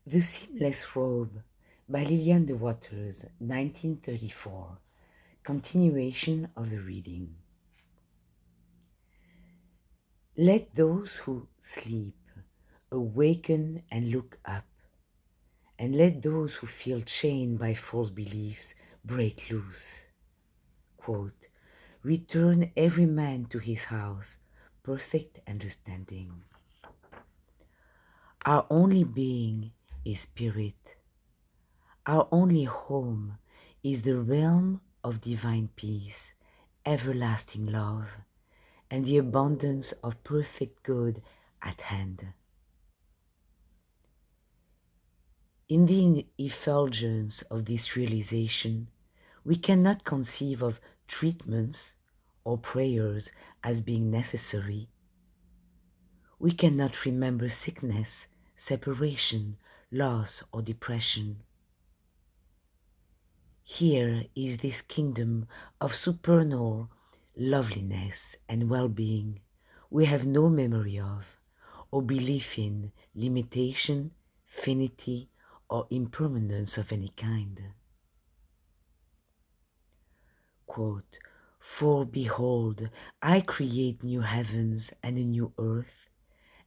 The Seamless Robe by Lillian de Waters, 1934. Continuation of the reading. Let those who sleep awaken and look up, and let those who feel chained by false beliefs break loose. Quote, return every man to his house, perfect understanding. Our only being is spirit. Our only home is the realm of divine peace, everlasting love, and the abundance of perfect good at hand. In the effulgence of this realization, we cannot conceive of treatments or prayers as being necessary. We cannot remember sickness, separation, loss, or depression. Here is this kingdom of supernal loveliness and well-being we have no memory of or belief in limitation, finity, or impermanence of any kind. Quote, for behold, I create new heavens and a new earth,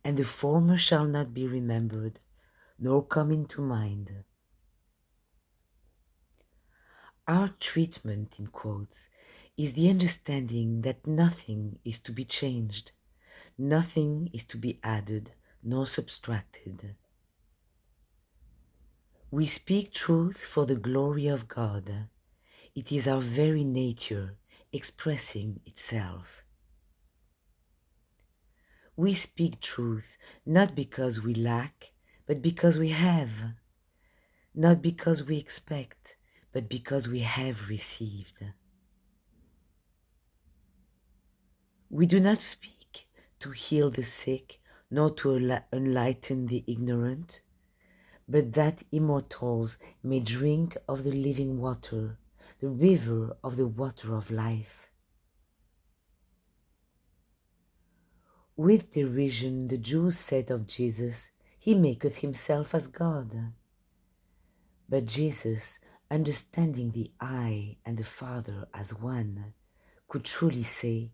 and the former shall not be remembered, nor come into mind. Our treatment, in quotes, is the understanding that nothing is to be changed, nothing is to be added nor subtracted. We speak truth for the glory of God. It is our very nature expressing itself. We speak truth not because we lack, but because we have, not because we expect, but because we have received. We do not speak to heal the sick, nor to enlighten the ignorant, but that immortals may drink of the living water, the river of the water of life. With derision the Jews said of Jesus, he maketh himself as God. But Jesus, understanding the I and the Father as one, could truly say,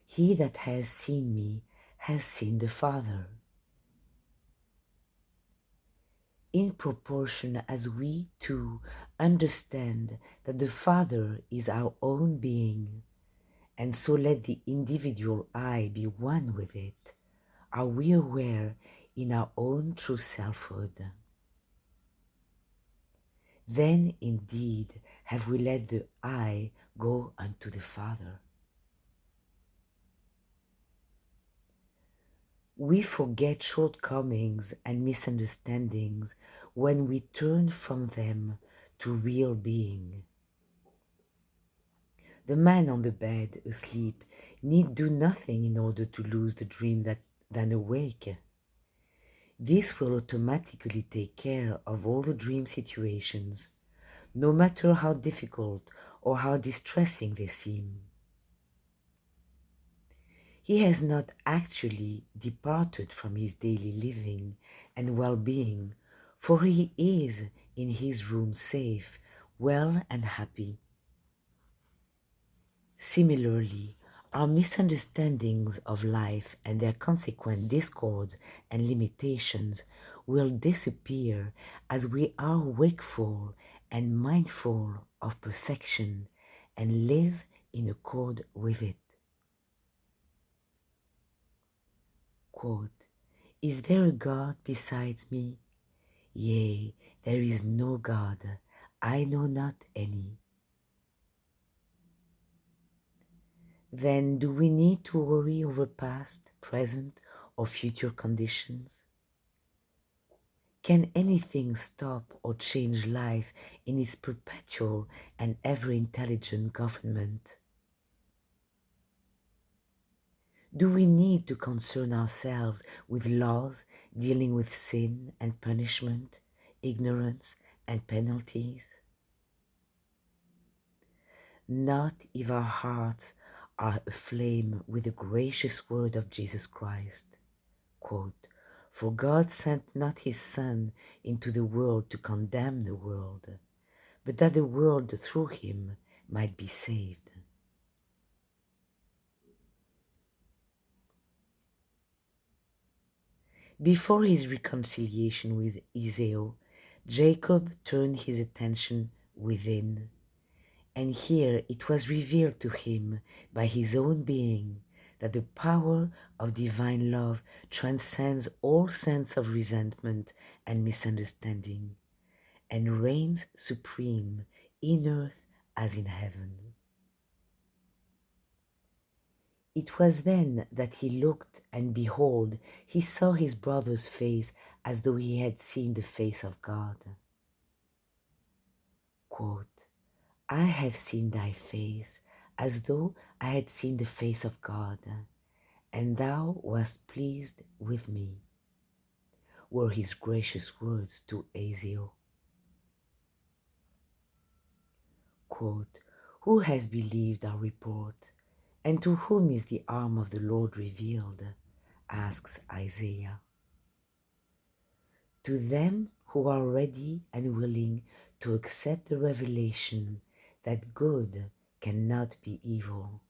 he that has seen me has seen the Father. In proportion as we too understand that the Father is our own being, and so let the individual I be one with it, are we aware in our own true selfhood. Then indeed have we let the I go unto the Father. We forget shortcomings and misunderstandings when we turn from them to real being. The man on the bed asleep need do nothing in order to lose the dream than awake. This will automatically take care of all the dream situations, no matter how difficult or how distressing they seem. He has not actually departed from his daily living and well-being, for he is in his room safe, well and happy. Similarly, our misunderstandings of life and their consequent discords and limitations will disappear as we are wakeful and mindful of perfection and live in accord with it. Quote, is there a God besides me? Yea, there is no God, I know not any. Then do we need to worry over past, present, or future conditions? Can anything stop or change life in its perpetual and ever-intelligent government? Do we need to concern ourselves with laws dealing with sin and punishment, ignorance and penalties? Not if our hearts are aflame with the gracious word of Jesus Christ. Quote, For God sent not his Son into the world to condemn the world, but that the world through him might be saved. Before his reconciliation with Esau, Jacob turned his attention within, and here it was revealed to him by his own being that the power of divine love transcends all sense of resentment and misunderstanding, and reigns supreme in earth as in heaven. It was then that he looked, and behold, he saw his brother's face as though he had seen the face of God. Quote, I have seen thy face as though I had seen the face of God, and thou wast pleased with me, were his gracious words to Esau. Quote, who has believed our report, and to whom is the arm of the Lord revealed? Asks Isaiah. To them who are ready and willing to accept the revelation that good cannot be evil,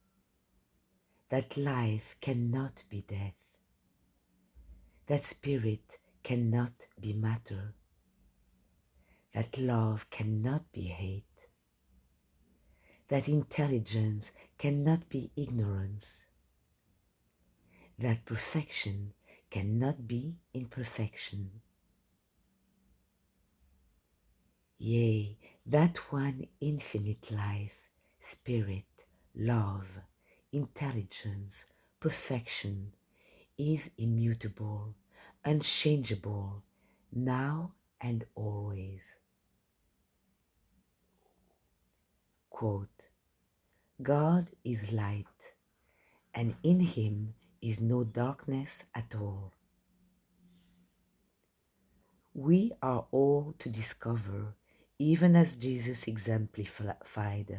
that life cannot be death, that spirit cannot be matter, that love cannot be hate, that intelligence cannot be ignorance, that perfection cannot be imperfection. Yea, that one infinite life, spirit, love, intelligence, perfection, is immutable, unchangeable, now and always. Quote, God is light, and in him is no darkness at all. We are all to discover, even as Jesus exemplified,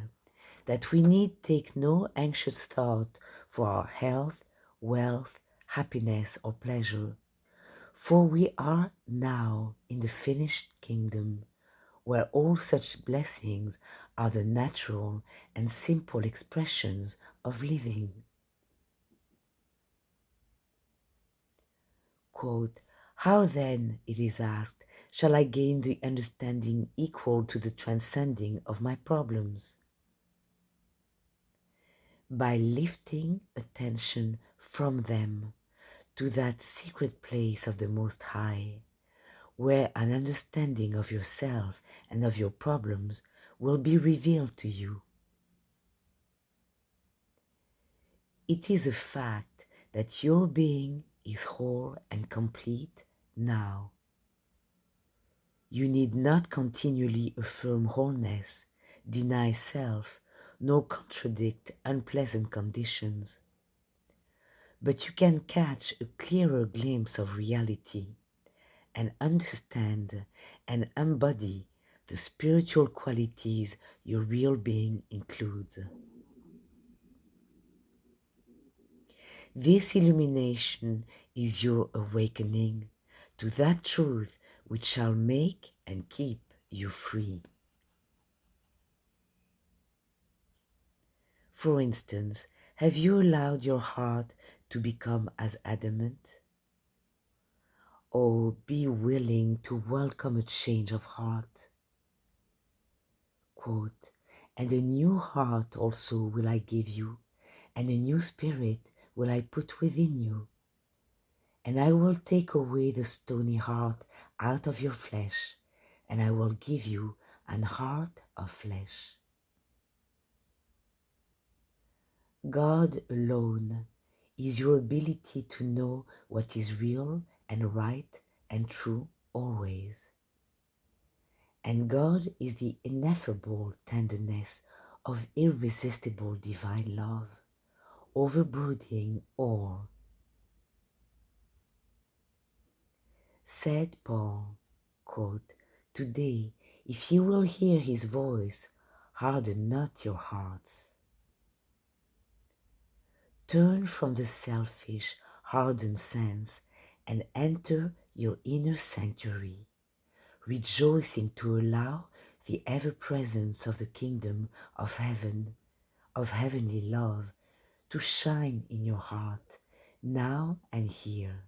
that we need take no anxious thought for our health, wealth, happiness, or pleasure, for we are now in the finished kingdom, where all such blessings are the natural and simple expressions of living. Quote, how then, it is asked, shall I gain the understanding equal to the transcending of my problems? By lifting attention from them to that secret place of the Most High, where an understanding of yourself and of your problems will be revealed to you. It is a fact that your being is whole and complete now. You need not continually affirm wholeness, deny self, nor contradict unpleasant conditions. But you can catch a clearer glimpse of reality and understand and embody the spiritual qualities your real being includes. This illumination is your awakening to that truth which shall make and keep you free. For instance, have you allowed your heart to become as adamant? Oh, be willing to welcome a change of heart. Quote, and a new heart also will I give you, and a new spirit will I put within you. And I will take away the stony heart out of your flesh, and I will give you an heart of flesh. God alone is your ability to know what is real and right and true always. And God is the ineffable tenderness of irresistible divine love, overbrooding all. Said Paul, quote, today, if you will hear his voice, harden not your hearts. Turn from the selfish, hardened sense and enter your inner sanctuary, rejoicing to allow the ever-presence of the kingdom of heaven, of heavenly love, to shine in your heart, now and here.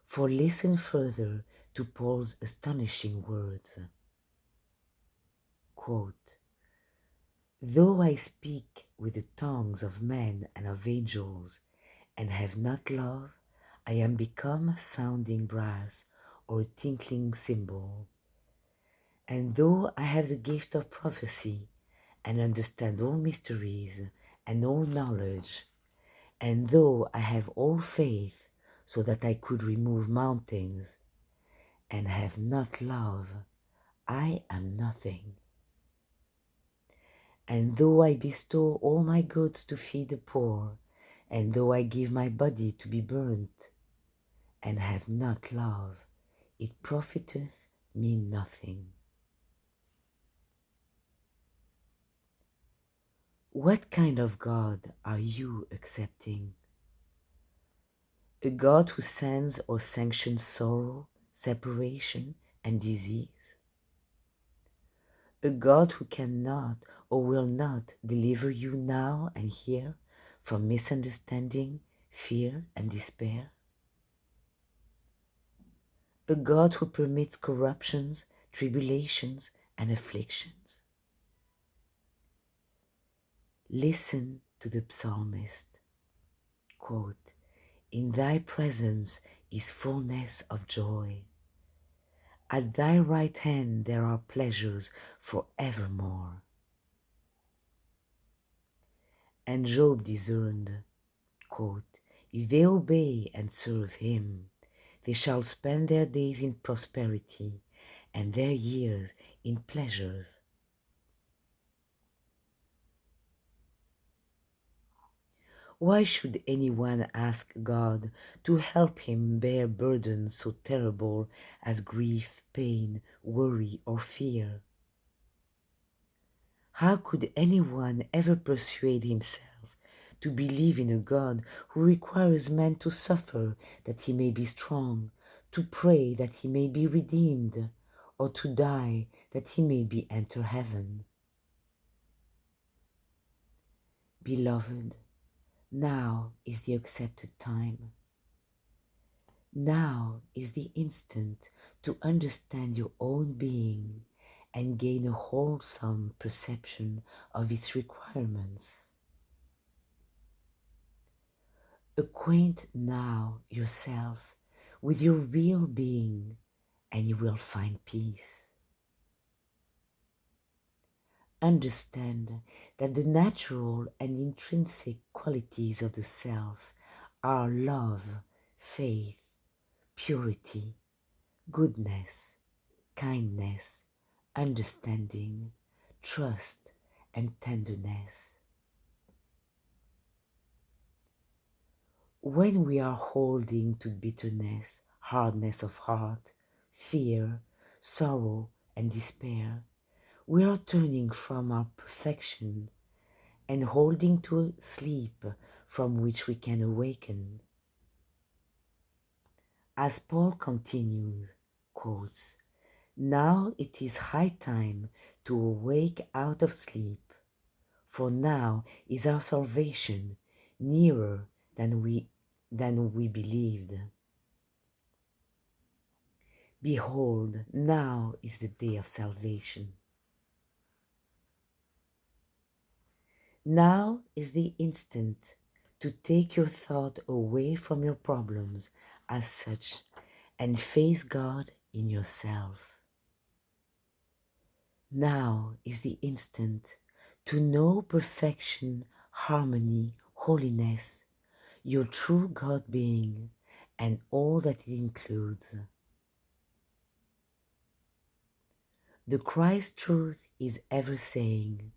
For listen further to Paul's astonishing words. Quote, "Though I speak with the tongues of men and of angels, and have not love, I am become a sounding brass or a tinkling cymbal. And though I have the gift of prophecy, and understand all mysteries and all knowledge, and though I have all faith, so that I could remove mountains, and have not love, I am nothing. And though I bestow all my goods to feed the poor, and though I give my body to be burnt, and have not love, it profiteth me nothing." What kind of God are you accepting? A God who sends or sanctions sorrow, separation, and disease? A God who cannot or will not deliver you now and here from misunderstanding, fear, and despair? A God who permits corruptions, tribulations, and afflictions? Listen to the psalmist. Quote, "In thy presence is fullness of joy. At thy right hand there are pleasures for evermore." And Job discerned, quote, "If they obey and serve him, they shall spend their days in prosperity and their years in pleasures." Why should anyone ask God to help him bear burdens so terrible as grief, pain, worry, or fear? How could anyone ever persuade himself to believe in a God who requires man to suffer that he may be strong, to pray that he may be redeemed, or to die that he may be enter heaven? Beloved, now is the accepted time. Now is the instant to understand your own being and gain a wholesome perception of its requirements. Acquaint now yourself with your real being, and you will find peace. Understand that the natural and intrinsic qualities of the self are love, faith, purity, goodness, kindness, understanding, trust, and tenderness. When we are holding to bitterness, hardness of heart, fear, sorrow, and despair, we are turning from our perfection and holding to a sleep from which we can awaken. As Paul continues, quotes, "Now it is high time to awake out of sleep, for now is our salvation nearer than we believed. Behold, now is the day of salvation." Now is the instant to take your thought away from your problems as such and face God in yourself. Now is the instant to know perfection, harmony, holiness, your true God being, and all that it includes. The Christ truth is ever saying,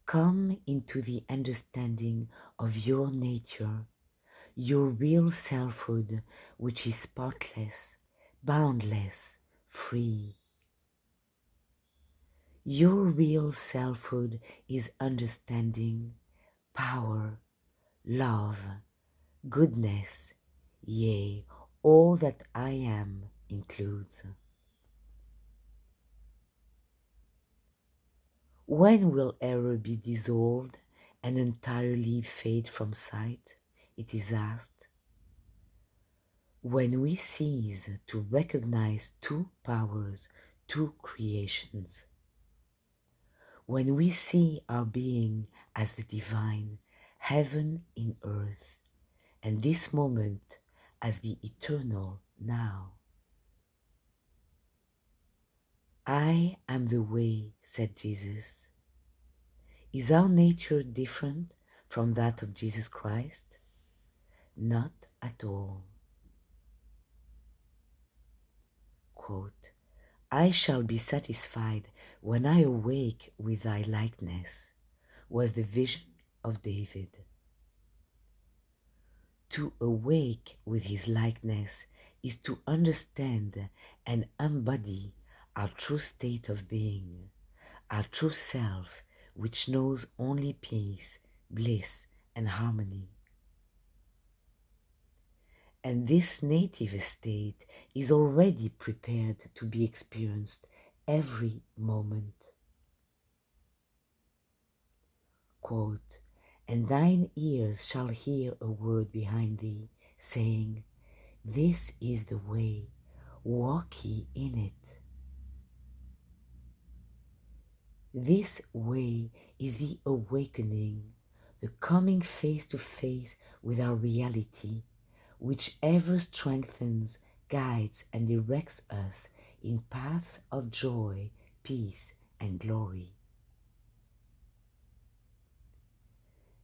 "Come into the understanding of your nature, your real selfhood, which is spotless, boundless, free." Your real selfhood is understanding, power, love, goodness, yea, all that I am includes. When will error be dissolved and entirely fade from sight? It is asked. When we cease to recognize two powers, two creations. When we see our being as the divine, heaven in earth, and this moment as the eternal now. I am the way, said Jesus. Is our nature different from that of Jesus Christ? Not at all. Quote, I shall be satisfied when I awake with thy likeness, was the vision of David. To awake with his likeness is to understand and embody our true state of being, our true self, which knows only peace, bliss, and harmony. And this native state is already prepared to be experienced every moment. Quote, and thine ears shall hear a word behind thee, saying, this is the way, walk ye in it. This way is the awakening, the coming face to face with our reality, which ever strengthens, guides, and directs us in paths of joy, peace, and glory.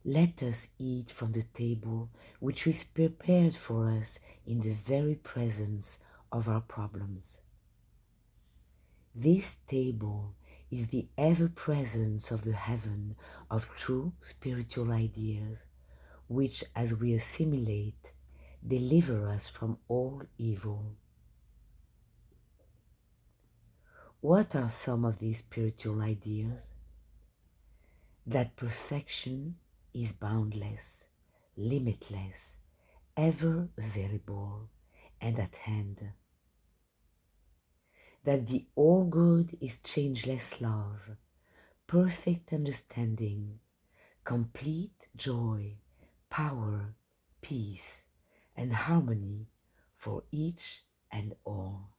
Let us eat from the table which is prepared for us in the very presence of our problems. This table is the ever-presence of the heaven of true spiritual ideas, which, as we assimilate, deliver us from all evil. What are some of these spiritual ideas? That perfection is boundless, limitless, ever available, and at hand. That the all-good is changeless love, perfect understanding, complete joy, power, peace, and harmony for each and all.